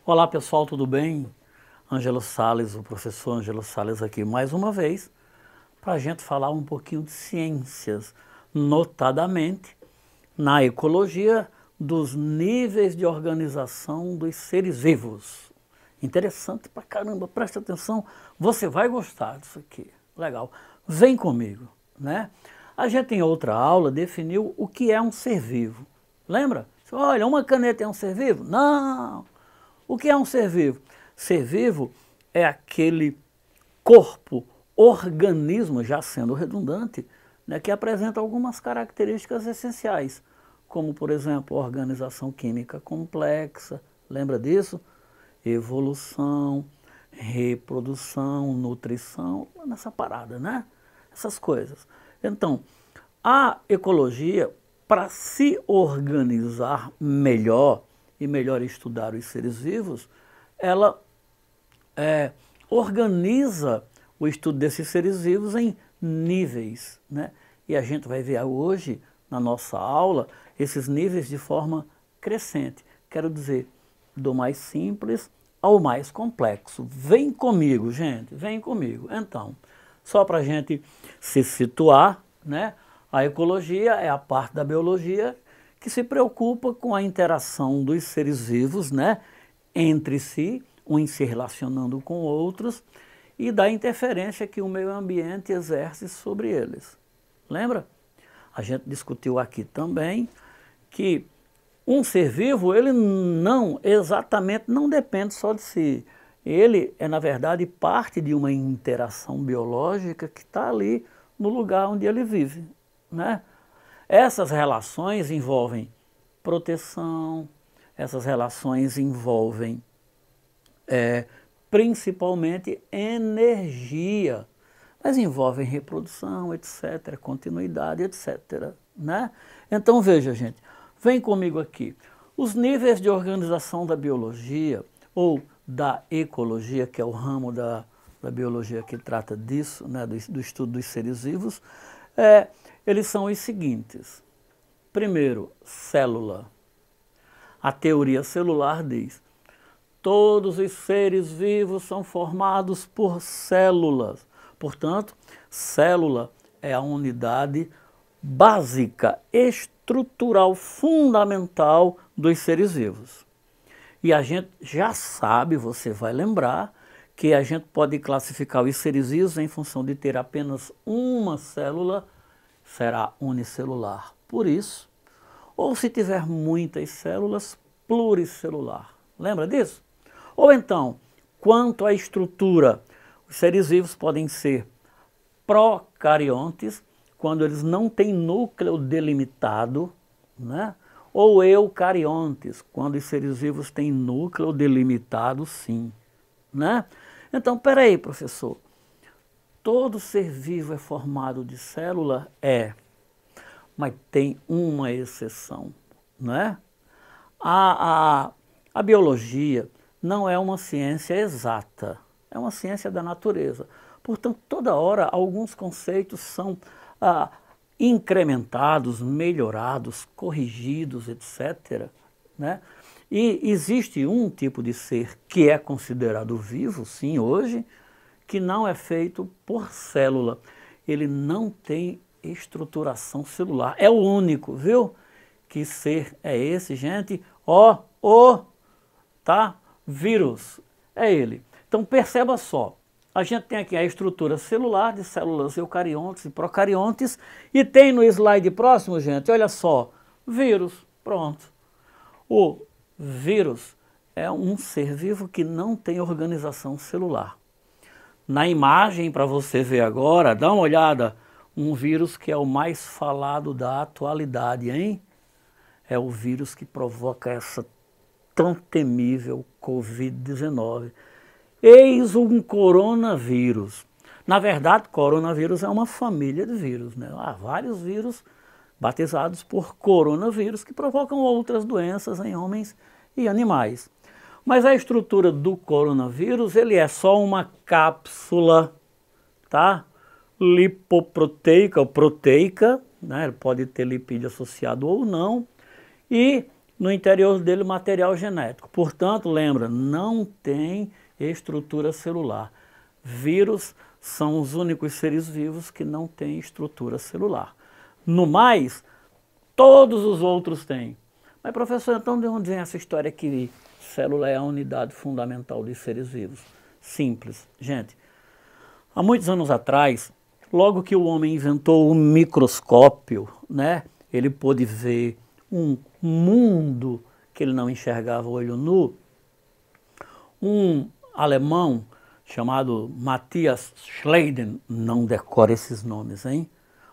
Olá pessoal, tudo bem? Ângelo Sales, o professor Ângelo Sales aqui mais uma vez, para a gente falar um pouquinho de ciências, notadamente na ecologia dos níveis de organização dos seres vivos. Interessante pra caramba, presta atenção, você vai gostar disso aqui. Legal, vem comigo, né? A gente em outra aula definiu o que é um ser vivo. Lembra? Olha, uma caneta é um ser vivo? Não! O que é um ser vivo? Ser vivo é aquele corpo, organismo, já sendo redundante, né, que apresenta algumas características essenciais, como, por exemplo, organização química complexa, lembra disso? Evolução, reprodução, nutrição, nessa parada, né? Essas coisas. Então, a ecologia, para se organizar melhor e melhor estudar os seres vivos, ela organiza o estudo desses seres vivos em níveis, né? E a gente vai ver hoje, na nossa aula, esses níveis de forma crescente. Quero dizer, do mais simples ao mais complexo. Vem comigo, gente, vem comigo. Então, só para a gente se situar, né? A ecologia é a parte da biologia que se preocupa com a interação dos seres vivos, né, entre si, uns se relacionando com outros, e da interferência que o meio ambiente exerce sobre eles. Lembra? A gente discutiu aqui também que um ser vivo, ele não depende só de si. Ele é, na verdade, parte de uma interação biológica que está ali no lugar onde ele vive, né? Essas relações envolvem proteção, essas relações envolvem principalmente energia, mas envolvem reprodução, etc., continuidade, etc., né? Então veja, gente, vem comigo aqui. Os níveis de organização da biologia ou da ecologia, que é o ramo da biologia que trata disso, né, do estudo dos seres vivos, eles são os seguintes. Primeiro, célula. A teoria celular diz: todos os seres vivos são formados por células. Portanto, célula é a unidade básica, estrutural, fundamental dos seres vivos. E a gente já sabe, você vai lembrar, que a gente pode classificar os seres vivos em função de ter apenas uma célula, será unicelular. Por isso, ou se tiver muitas células, pluricelular. Lembra disso? Ou então, quanto à estrutura, os seres vivos podem ser procariontes, quando eles não têm núcleo delimitado, né? Ou eucariontes, quando os seres vivos têm núcleo delimitado, sim, né? Então, peraí, professor, todo ser vivo é formado de célula? É, mas tem uma exceção, né? A biologia não é uma ciência exata, é uma ciência da natureza. Portanto, toda hora alguns conceitos são incrementados, melhorados, corrigidos, etc., né? E existe um tipo de ser que é considerado vivo, sim, hoje, que não é feito por célula. Ele não tem estruturação celular. É o único, viu? Que ser é esse, gente? Tá? Vírus. É ele. Então perceba só. A gente tem aqui a estrutura celular de células eucariontes e procariontes e tem no slide próximo, gente, olha só, vírus. Pronto. O vírus é um ser vivo que não tem organização celular. Na imagem, para você ver agora, dá uma olhada, um vírus que é o mais falado da atualidade, hein? É o vírus que provoca essa tão temível Covid-19. Eis um coronavírus. Na verdade, coronavírus é uma família de vírus, né? Há vários vírus batizados por coronavírus que provocam outras doenças em homens e animais. Mas a estrutura do coronavírus, ele é só uma cápsula, tá? Lipoproteica ou proteica, né? Ele pode ter lipídio associado ou não, e no interior dele material genético. Portanto, lembra, não tem estrutura celular. Vírus são os únicos seres vivos que não têm estrutura celular. No mais, todos os outros têm. Mas, professor, então de onde vem essa história que célula é a unidade fundamental dos seres vivos? Simples. Gente, há muitos anos atrás, logo que o homem inventou o microscópio, né, ele pôde ver um mundo que ele não enxergava a olho nu. Um alemão chamado Matthias Schleiden, não decora esses nomes, hein?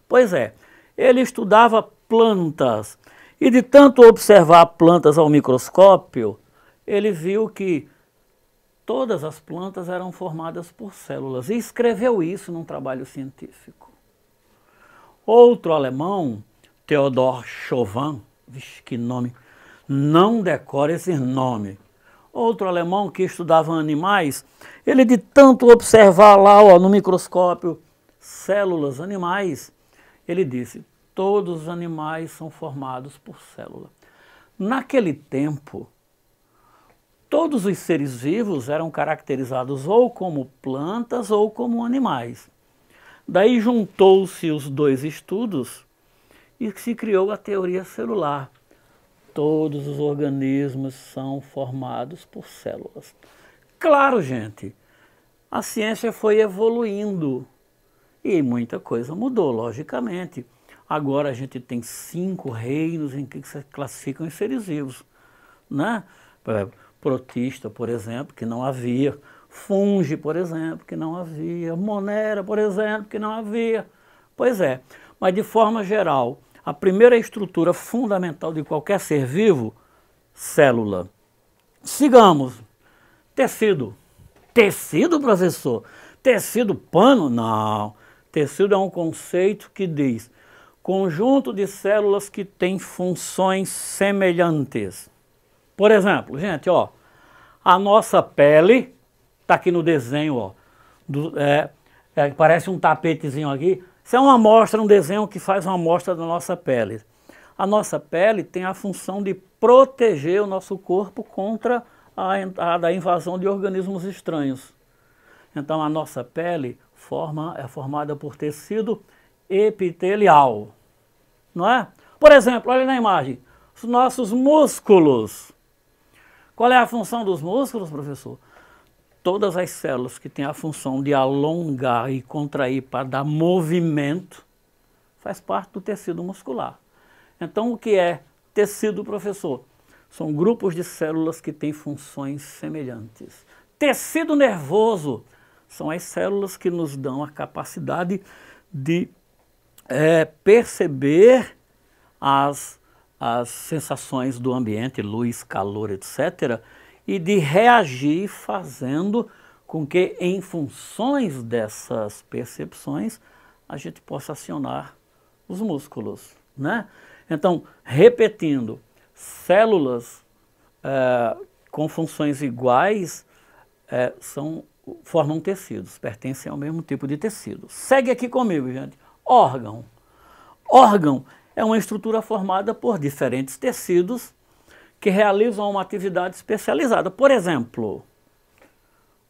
Pois é, ele estudava plantas e de tanto observar plantas ao microscópio, ele viu que todas as plantas eram formadas por células e escreveu isso num trabalho científico. Outro alemão, Theodor Chauvin, vixe, que nome, não decora esse nome. Outro alemão que estudava animais, ele de tanto observar lá no microscópio células animais, ele disse, todos os animais são formados por célula. Naquele tempo, todos os seres vivos eram caracterizados ou como plantas ou como animais. Daí juntou-se os dois estudos e se criou a teoria celular. Todos os organismos são formados por células. Claro, gente, a ciência foi evoluindo e muita coisa mudou, logicamente. Agora a gente tem 5 reinos em que se classificam os seres vivos, né? Protista, por exemplo, que não havia. Funge, por exemplo, que não havia. Monera, por exemplo, que não havia. Pois é, mas de forma geral, a primeira estrutura fundamental de qualquer ser vivo, célula. Sigamos. Tecido. Tecido, professor? Tecido, pano? Não. Tecido é um conceito que diz conjunto de células que têm funções semelhantes. Por exemplo, gente, ó, a nossa pele, está aqui no desenho, ó, parece um tapetezinho aqui. Isso é uma amostra, um desenho que faz uma amostra da nossa pele. A nossa pele tem a função de proteger o nosso corpo contra a invasão de organismos estranhos. Então a nossa pele é formada por tecido epitelial, não é? Por exemplo, olha na imagem, os nossos músculos. Qual é a função dos músculos, professor? Todas as células que têm a função de alongar e contrair para dar movimento, faz parte do tecido muscular. Então, o que é tecido, professor? São grupos de células que têm funções semelhantes. Tecido nervoso são as células que nos dão a capacidade de perceber as sensações do ambiente, luz, calor, etc., e de reagir fazendo com que, em funções dessas percepções, a gente possa acionar os músculos, né? Então, repetindo, células com funções iguais formam tecidos, pertencem ao mesmo tipo de tecido. Segue aqui comigo, gente. Órgão. Órgão é uma estrutura formada por diferentes tecidos que realizam uma atividade especializada. Por exemplo,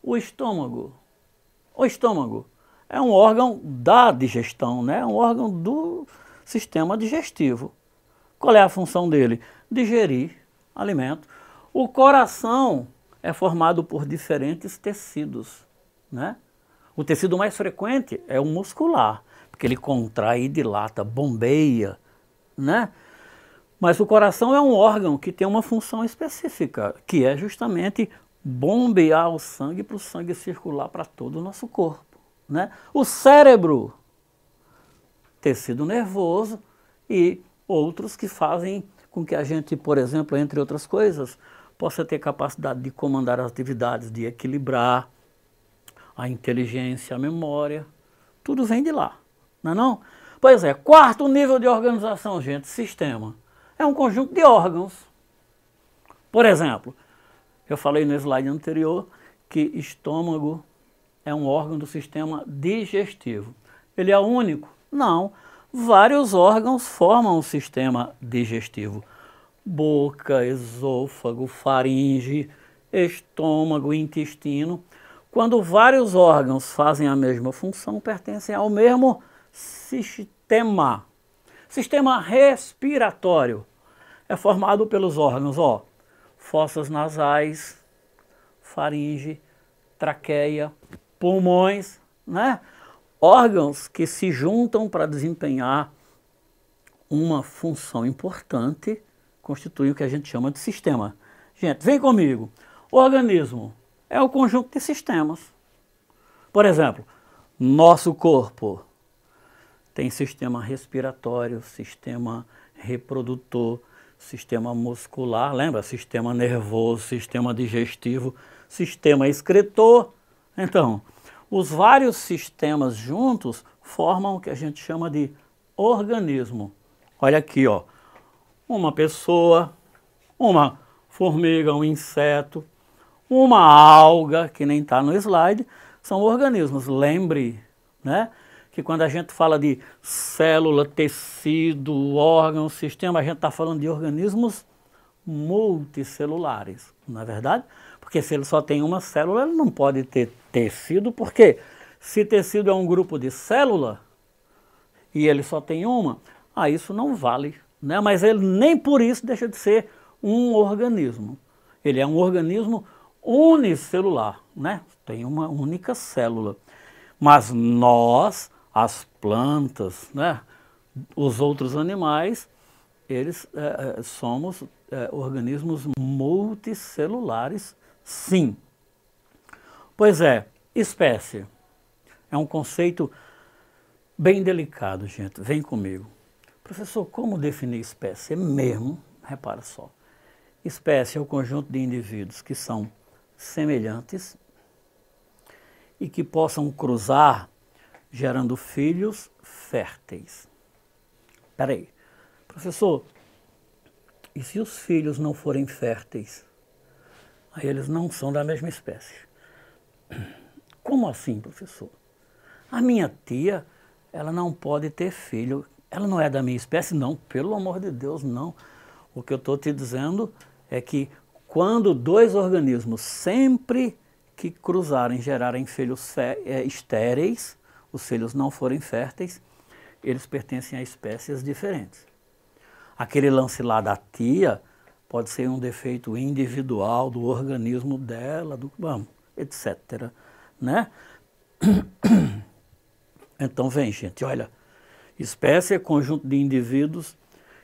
o estômago. O estômago é um órgão da digestão, né? É um órgão do sistema digestivo. Qual é a função dele? Digerir alimento. O coração é formado por diferentes tecidos, né? O tecido mais frequente é o muscular, porque ele contrai e dilata, bombeia, né? Mas o coração é um órgão que tem uma função específica, que é justamente bombear o sangue para o sangue circular para todo o nosso corpo, né? O cérebro, tecido nervoso e outros que fazem com que a gente, por exemplo, entre outras coisas, possa ter capacidade de comandar as atividades, de equilibrar a inteligência, a memória, tudo vem de lá, não é não? Pois é, quarto nível de organização, gente, sistema. É um conjunto de órgãos. Por exemplo, eu falei no slide anterior que estômago é um órgão do sistema digestivo. Ele é único? Não. Vários órgãos formam o sistema digestivo. boca, esôfago, faringe, estômago, intestino. Quando vários órgãos fazem a mesma função, pertencem ao mesmo sistema. Sistema respiratório é formado pelos órgãos, ó, fossas nasais, faringe, traqueia, pulmões, né? Órgãos que se juntam para desempenhar uma função importante, constituem o que a gente chama de sistema. Gente, vem comigo. O organismo é o conjunto de sistemas. Por exemplo, nosso corpo tem sistema respiratório, sistema reprodutor, sistema muscular, lembra? Sistema nervoso, sistema digestivo, sistema excretor. Então, os vários sistemas juntos formam o que a gente chama de organismo. Olha aqui, ó, uma pessoa, uma formiga, um inseto, uma alga, que nem está no slide, são organismos. Lembre, né, que quando a gente fala de célula, tecido, órgão, sistema, a gente está falando de organismos multicelulares, não é verdade? Porque se ele só tem uma célula, ele não pode ter tecido, porque se tecido é um grupo de célula e ele só tem uma, isso não vale, né? Mas ele nem por isso deixa de ser um organismo. Ele é um organismo unicelular, né? Tem uma única célula. Mas nós, as plantas, né, os outros animais, eles somos organismos multicelulares, sim. Pois é, espécie é um conceito bem delicado, gente. Vem comigo. Professor, como definir espécie? É mesmo, repara só. Espécie é o conjunto de indivíduos que são semelhantes e que possam cruzar, gerando filhos férteis. Espera aí, professor, e se os filhos não forem férteis? Aí eles não são da mesma espécie. Como assim, professor? A minha tia, ela não pode ter filho. Ela não é da minha espécie? Não, pelo amor de Deus, não. O que eu estou te dizendo é que quando dois organismos sempre que cruzarem, gerarem filhos estéreis, os filhos não forem férteis, eles pertencem a espécies diferentes. Aquele lance lá da tia pode ser um defeito individual do organismo dela, etc. Né? Então vem, gente, olha, espécie é conjunto de indivíduos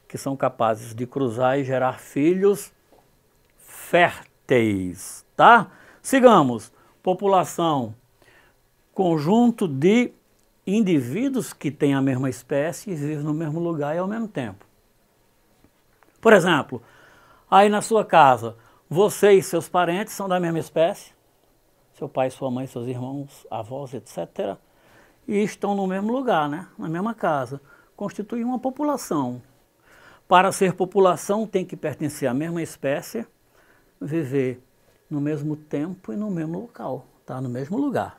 que são capazes de cruzar e gerar filhos férteis, tá? Sigamos. População, conjunto de indivíduos que têm a mesma espécie e vivem no mesmo lugar e ao mesmo tempo. Por exemplo, aí na sua casa, você e seus parentes são da mesma espécie, seu pai, sua mãe, seus irmãos, avós, etc., e estão no mesmo lugar, né? Na mesma casa. Constitui uma população. Para ser população, tem que pertencer à mesma espécie, viver no mesmo tempo e no mesmo local, tá? No mesmo lugar.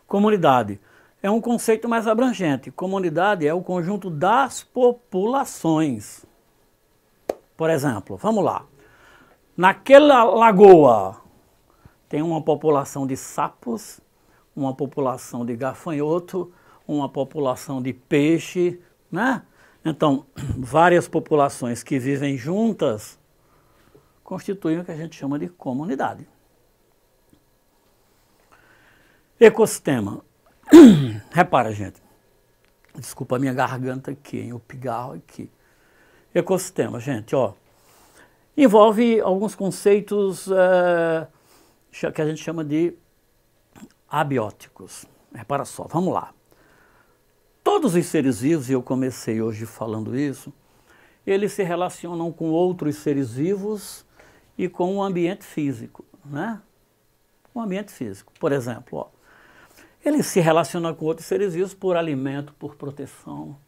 Comunidade é um conceito mais abrangente. Comunidade é o conjunto das populações. Por exemplo, vamos lá. Naquela lagoa tem uma população de sapos, uma população de gafanhoto, uma população de peixe, né? Então, várias populações que vivem juntas constituem o que a gente chama de comunidade. Ecossistema. Repara, gente. Desculpa a minha garganta aqui, hein? O pigarro aqui. Ecossistema, gente, ó. Envolve alguns conceitos que a gente chama de abióticos. Repara só, vamos lá. Todos os seres vivos, e eu comecei hoje falando isso, eles se relacionam com outros seres vivos e com o ambiente físico, né? O ambiente físico, por exemplo, ó. Eles se relacionam com outros seres vivos por alimento, por proteção.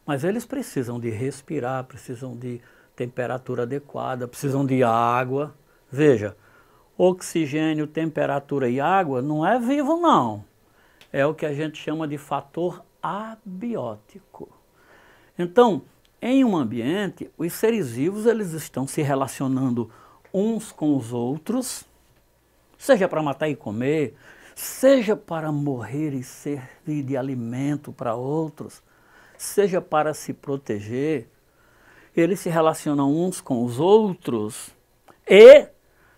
Mas eles precisam de respirar, precisam de temperatura adequada, precisam de água. Veja, oxigênio, temperatura e água não é vivo, não. É o que a gente chama de fator abiótico. Então, em um ambiente, os seres vivos eles estão se relacionando uns com os outros, seja para matar e comer, seja para morrer e servir de alimento para outros, seja para se proteger. Eles se relacionam uns com os outros e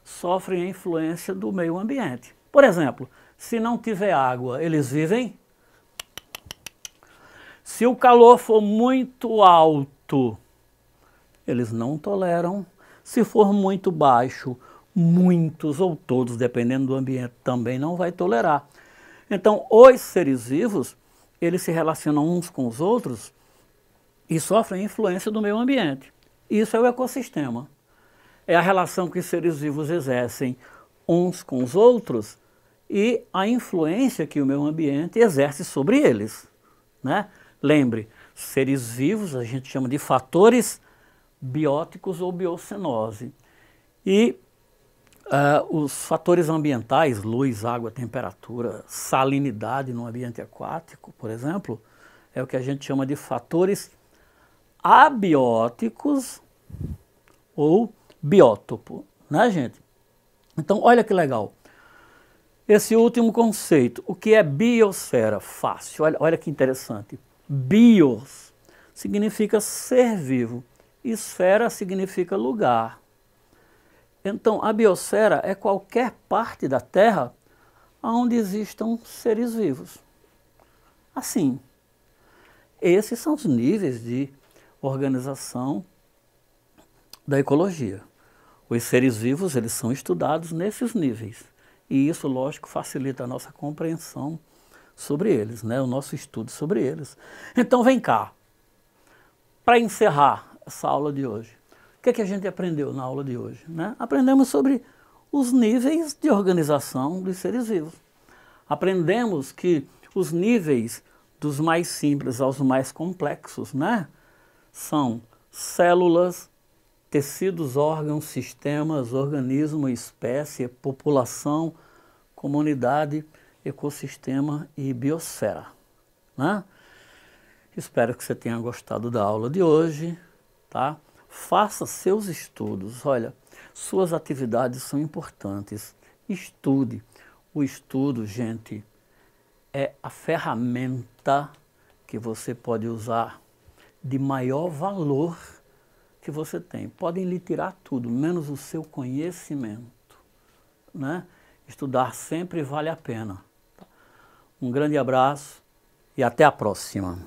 sofrem a influência do meio ambiente. Por exemplo, se não tiver água, eles vivem. Se o calor for muito alto, eles não toleram. Se for muito baixo, muitos ou todos, dependendo do ambiente, também não vai tolerar. Então, os seres vivos, eles se relacionam uns com os outros e sofrem a influência do meio ambiente. Isso é o ecossistema. É a relação que os seres vivos exercem uns com os outros e a influência que o meio ambiente exerce sobre eles, né? Lembre, seres vivos a gente chama de fatores bióticos ou biocenose. E os fatores ambientais, luz, água, temperatura, salinidade no ambiente aquático, por exemplo, é o que a gente chama de fatores abióticos ou biótopo, né, gente? Então, olha que legal. Esse último conceito, o que é biosfera? Fácil, olha que interessante. Bios significa ser vivo, esfera significa lugar. Então, a biosfera é qualquer parte da Terra onde existam seres vivos. Assim, esses são os níveis de organização da ecologia. Os seres vivos, eles são estudados nesses níveis. E isso, lógico, facilita a nossa compreensão sobre eles, né? O nosso estudo sobre eles. Então, vem cá. Para encerrar essa aula de hoje, o que é que a gente aprendeu na aula de hoje, né? Aprendemos sobre os níveis de organização dos seres vivos. Aprendemos que os níveis dos mais simples aos mais complexos, né? São células, tecidos, órgãos, sistemas, organismo, espécie, população, comunidade, ecossistema e biosfera, né? Espero que você tenha gostado da aula de hoje, tá? Faça seus estudos, olha, suas atividades são importantes, estude. O estudo, gente, é a ferramenta que você pode usar de maior valor que você tem. Podem lhe tirar tudo, menos o seu conhecimento, né? Estudar sempre vale a pena. Um grande abraço e até a próxima.